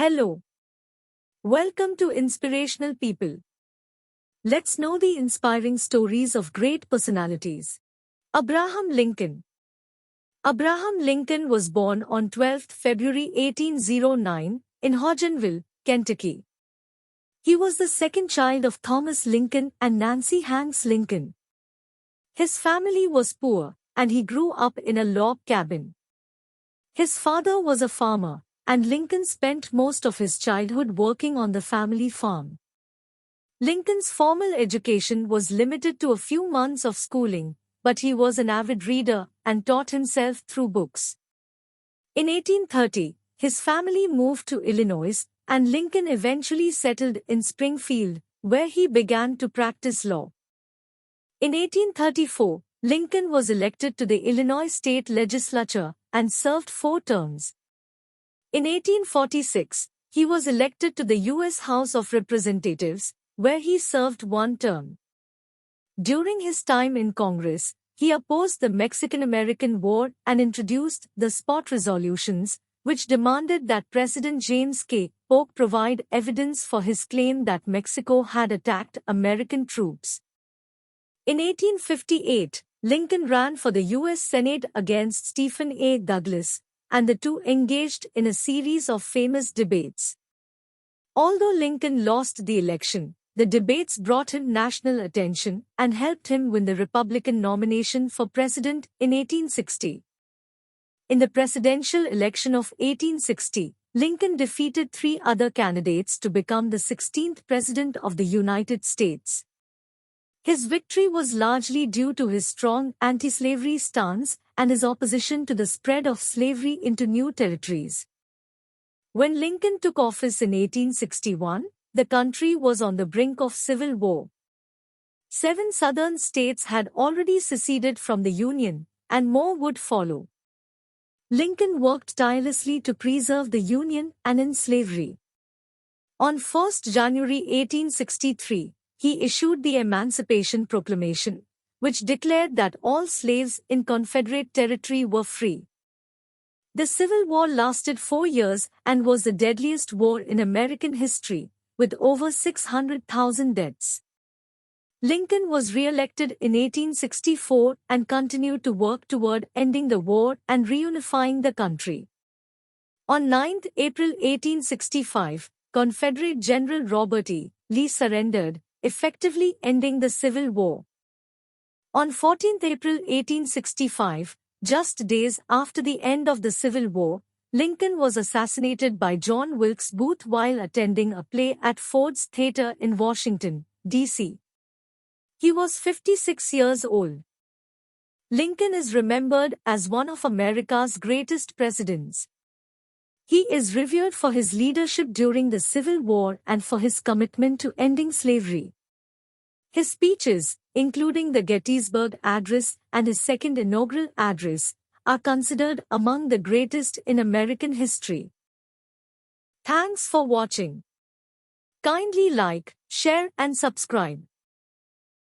Hello. Welcome to Inspirational People. Let's know the inspiring stories of great personalities. Abraham Lincoln. Abraham Lincoln was born on 12th February 1809 in Hodgenville, Kentucky. He was the second child of Thomas Lincoln and Nancy Hanks Lincoln. His family was poor, and he grew up in a log cabin. His father was a farmer, and Lincoln spent most of his childhood working on the family farm. Lincoln's formal education was limited to a few months of schooling, but he was an avid reader and taught himself through books. In 1830, his family moved to Illinois, and Lincoln eventually settled in Springfield, where he began to practice law. In 1834, Lincoln was elected to the Illinois state legislature and served 4 terms. In 1846, he was elected to the U.S. House of Representatives, where he served 1 term. During his time in Congress, he opposed the Mexican-American War and introduced the Spot Resolutions, which demanded that President James K. Polk provide evidence for his claim that Mexico had attacked American troops. In 1858, Lincoln ran for the U.S. Senate against Stephen A. Douglas, and the two engaged in a series of famous debates. Although Lincoln lost the election, the debates brought him national attention and helped him win the Republican nomination for president in 1860. In the presidential election of 1860, Lincoln defeated 3 other candidates to become the 16th President of the United States. His victory was largely due to his strong anti-slavery stance and his opposition to the spread of slavery into new territories. When Lincoln took office in 1861, the country was on the brink of civil war. 7 southern states had already seceded from the Union, and more would follow. Lincoln worked tirelessly to preserve the Union and end slavery. On 1st January 1863, he issued the Emancipation Proclamation, which declared that all slaves in Confederate territory were free. The Civil War lasted 4 years and was the deadliest war in American history, with over 600,000 deaths. Lincoln was re-elected in 1864 and continued to work toward ending the war and reunifying the country. On 9 April 1865, Confederate General Robert E. Lee surrendered, effectively ending the Civil War. On 14 April 1865, just days after the end of the Civil War, Lincoln was assassinated by John Wilkes Booth while attending a play at Ford's Theater in Washington, D.C. He was 56 years old. Lincoln is remembered as one of America's greatest presidents. He is revered for his leadership during the Civil War and for his commitment to ending slavery. His speeches, including the Gettysburg Address and his second inaugural address, are considered among the greatest in American history. Thanks for watching. Kindly like, share and subscribe.